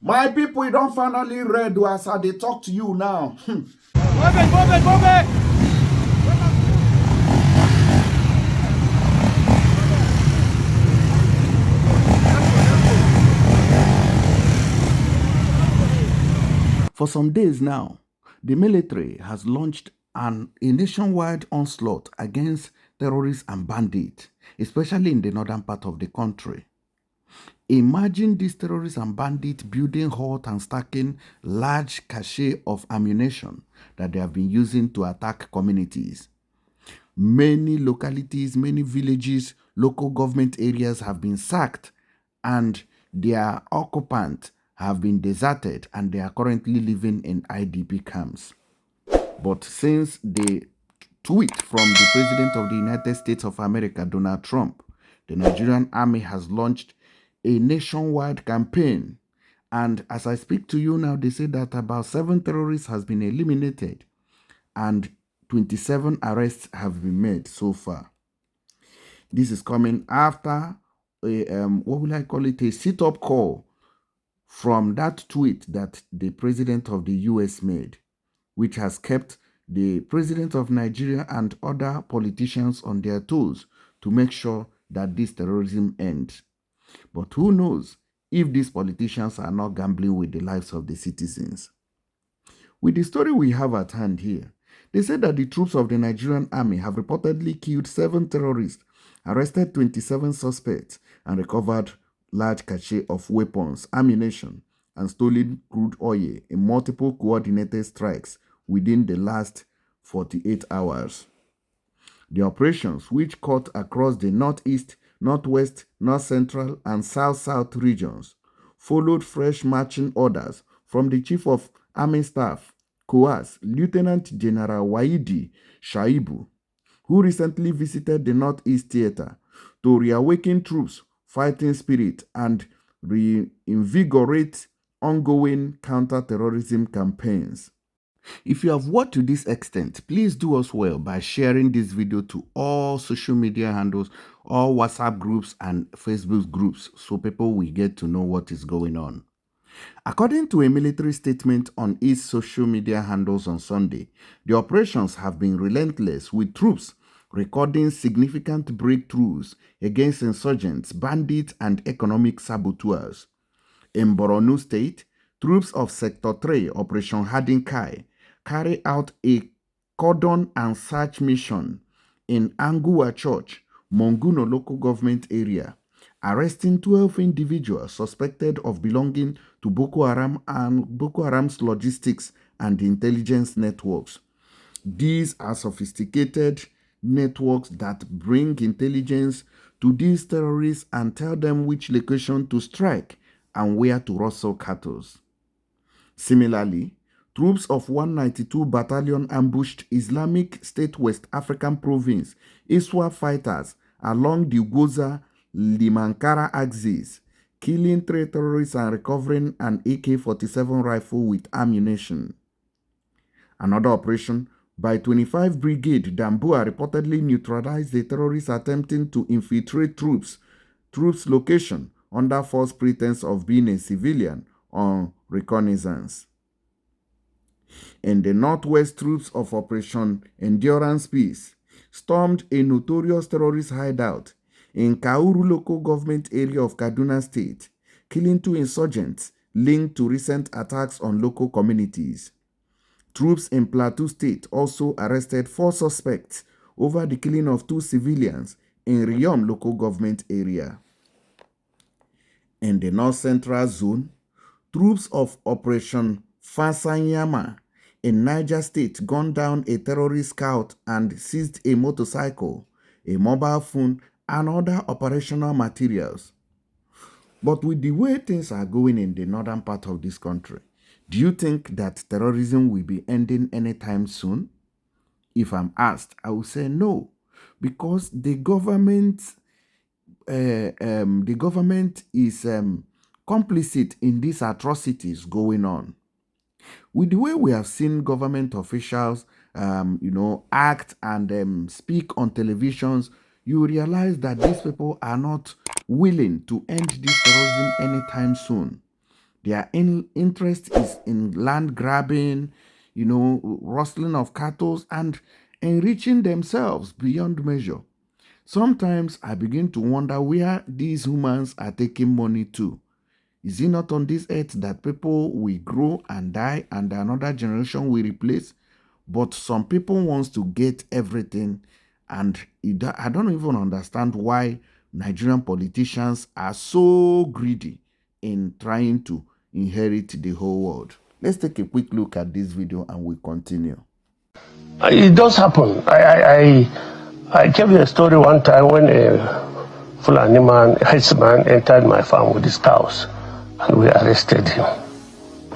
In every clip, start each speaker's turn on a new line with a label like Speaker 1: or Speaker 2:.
Speaker 1: My people, you don't finally read as they talk to you now.
Speaker 2: Move it.
Speaker 1: For some days now, the military has launched a nationwide onslaught against terrorists and bandits, especially in the northern part of the country. Imagine these terrorists and bandits building halt and stacking large cache of ammunition that they have been using to attack communities. Many localities, many villages, local government areas have been sacked and their occupants have been deserted and they are currently living in IDP camps. But since the tweet from the President of the United States of America, Donald Trump, the Nigerian army has launched a nationwide campaign. And as I speak to you now, they say that about 7 terrorists has been eliminated and 27 arrests have been made so far. This is coming after a sit-up call from that tweet that the President of the US made, which has kept the President of Nigeria and other politicians on their toes to make sure that this terrorism ends. But who knows if these politicians are not gambling with the lives of the citizens. With the story we have at hand here, they said that the troops of the Nigerian army have reportedly killed 7 terrorists, arrested 27 suspects, and recovered large cache of weapons, ammunition, and stolen crude oil in multiple coordinated strikes within the last 48 hours. The operations, which cut across the northeast, northwest, north central, and south-south regions, followed fresh marching orders from the Chief of Army Staff, COAS, Lieutenant General Waidi Shaibu, who recently visited the Northeast Theater to reawaken troops' fighting spirit and reinvigorate ongoing counter-terrorism campaigns. If you have watched to this extent, please do us well by sharing this video to all social media handles, all WhatsApp groups and Facebook groups so people will get to know what is going on. According to a military statement on its social media handles on Sunday, the operations have been relentless, with troops recording significant breakthroughs against insurgents, bandits, and economic saboteurs. In Borno State, troops of Sector 3 Operation Hardin Kai carry out a cordon and search mission in Angua Church, Monguno local government area, arresting 12 individuals suspected of belonging to Boko Haram and Boko Haram's logistics and intelligence networks. These are sophisticated networks that bring intelligence to these terrorists and tell them which location to strike and where to rustle cattle. Similarly, troops of 192 Battalion ambushed Islamic State West African Province ISWA fighters along the Goza-Limankara axis, killing 3 terrorists and recovering an AK-47 rifle with ammunition. Another operation by 25 Brigade Dambua reportedly neutralized the terrorists attempting to infiltrate troops' location under false pretense of being a civilian on reconnaissance. In the northwest, troops of Operation Endurance Peace stormed a notorious terrorist hideout in Kauru local government area of Kaduna State, killing 2 insurgents linked to recent attacks on local communities. Troops in Plateau State also arrested 4 suspects over the killing of 2 civilians in Riyom local government area. In the North Central Zone, troops of Operation Fasanyama in Niger State gunned down a terrorist scout and seized a motorcycle, a mobile phone, and other operational materials. But with the way things are going in the northern part of this country, do you think that terrorism will be ending anytime soon? If I'm asked, I will say no, because the government is complicit in these atrocities going on. With the way we have seen government officials, act and speak on televisions, you realize that these people are not willing to end this terrorism anytime soon. Their interest is in land grabbing, rustling of cattle, and enriching themselves beyond measure. Sometimes I begin to wonder where these humans are taking money to. Is it not on this earth that people will grow and die and another generation will replace? But some people wants to get everything, and I don't even understand why Nigerian politicians are so greedy in trying to inherit the whole world. Let's take a quick look at this video and we'll continue.
Speaker 3: It does happen. I gave you a story one time when a Fulani man, a headsman, entered my farm with his cows, and we arrested him,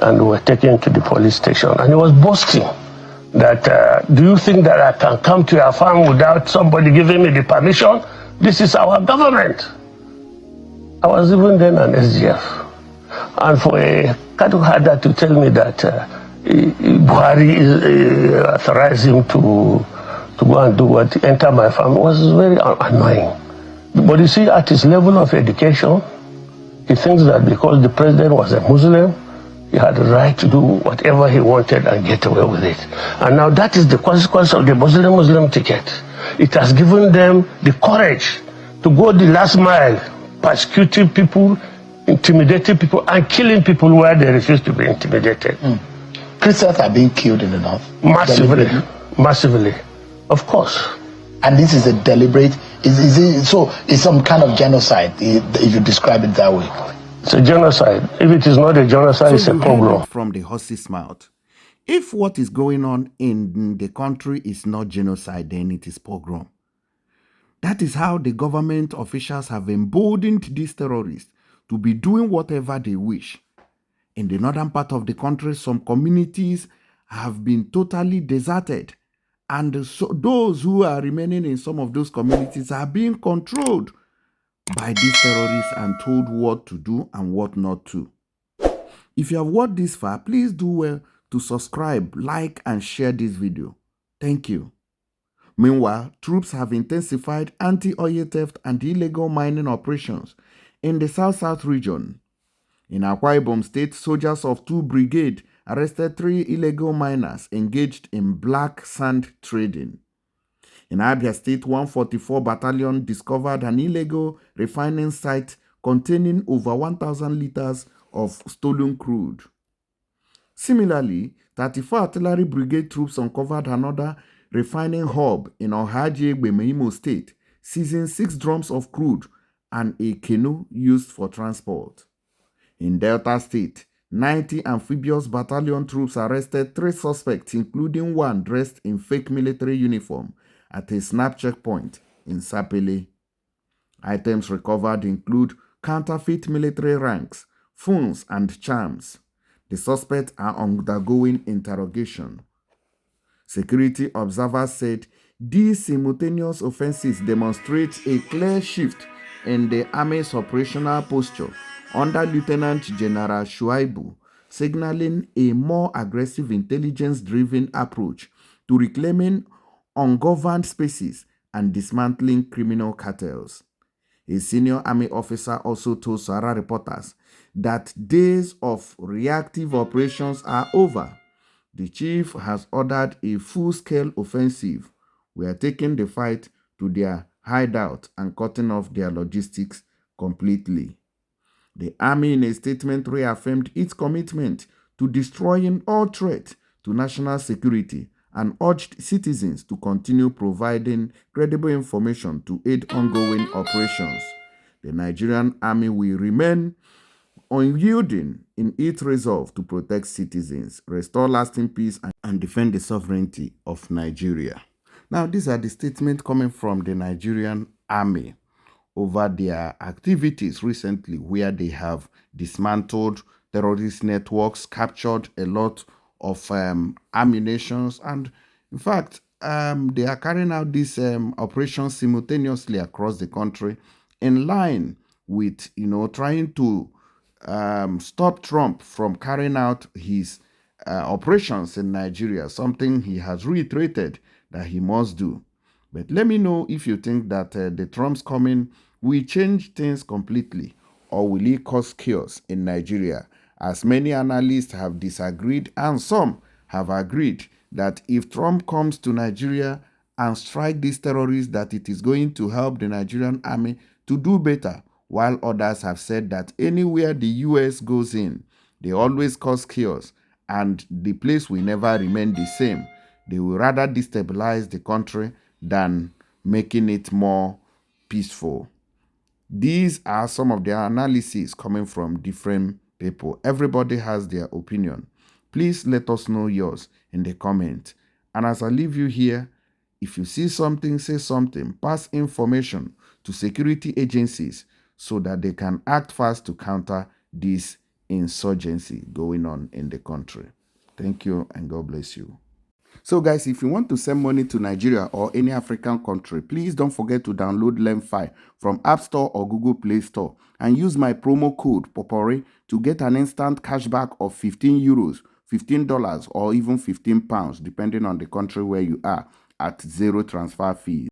Speaker 3: and we were taken him to the police station, and he was boasting that, do you think that I can come to your farm without somebody giving me the permission? This is our government. I was even then an SGF. And for a cattle herder to tell me that Buhari authorized him to go and do what, enter my farm, was very annoying. But you see, at his level of education, he thinks that because the president was a Muslim, he had the right to do whatever he wanted and get away with it. And now that is the consequence of the Muslim ticket. It has given them the courage to go the last mile, persecuting people, intimidating people, and killing people where they refuse to be intimidated.
Speaker 4: Christians are being killed in the north.
Speaker 3: Massively, of course.
Speaker 4: And this is a deliberate, is it, so it's some kind of genocide, if you describe it that way.
Speaker 3: It's a genocide. If it is not a genocide, it's a pogrom.
Speaker 1: From the horse's mouth. If what is going on in the country is not genocide, then it is pogrom. That is how the government officials have emboldened these terrorists to be doing whatever they wish. In the northern part of the country, some communities have been totally deserted. And so those who are remaining in some of those communities are being controlled by these terrorists and told what to do and what not to. If you have watched this far, please do well to subscribe, like, and share this video. Thank you. Meanwhile, troops have intensified anti-oil theft and illegal mining operations in the South-South region. In Akwa Ibom State, soldiers of 2 brigades arrested 3 illegal miners engaged in black sand trading. In Abia State, 144 Battalion discovered an illegal refining site containing over 1,000 liters of stolen crude. Similarly, 34 Artillery Brigade troops uncovered another refining hub in Ohaji, Imo State, seizing 6 drums of crude and a canoe used for transport. In Delta State, 90 amphibious battalion troops arrested 3 suspects, including one dressed in fake military uniform, at a snap checkpoint in Sapele. Items recovered include counterfeit military ranks, phones, and charms. The suspects are undergoing interrogation. Security observers said these simultaneous offenses demonstrate a clear shift in the Army's operational posture under Lieutenant General Shuaibu, signaling a more aggressive intelligence-driven approach to reclaiming ungoverned spaces and dismantling criminal cartels. A senior army officer also told Sahara reporters that days of reactive operations are over. The chief has ordered a full-scale offensive. We are taking the fight to their hideout and cutting off their logistics completely. The army, in a statement, reaffirmed its commitment to destroying all threat to national security and urged citizens to continue providing credible information to aid ongoing operations. The Nigerian army will remain unyielding in its resolve to protect citizens, restore lasting peace, and defend the sovereignty of Nigeria. Now, these are the statements coming from the Nigerian army over their activities recently, where they have dismantled terrorist networks, captured a lot of ammunitions, and in fact, they are carrying out these operations simultaneously across the country in line with, trying to stop Trump from carrying out his operations in Nigeria, something he has reiterated that he must do. But let me know if you think that the Trump's coming will change things completely, or will it cause chaos in Nigeria as many analysts have disagreed and some have agreed that if Trump comes to Nigeria and strike these terrorists, that it is going to help the Nigerian army to do better, while others have said that anywhere the US goes in, they always cause chaos and the place will never remain the same. They will rather destabilize the country than making it more peaceful. These are some of the analyses coming from different people. Everybody has their opinion. Please let us know yours in the comment. And as I leave you here, if you see something, say something. Pass information to security agencies so that they can act fast to counter this insurgency going on in the country. Thank you and God bless you. So guys, if you want to send money to Nigeria or any African country, please don't forget to download LearnFi from App Store or Google Play Store and use my promo code POPORE to get an instant cashback of 15 euros, $15 or even 15 pounds, depending on the country where you are, at zero transfer fees.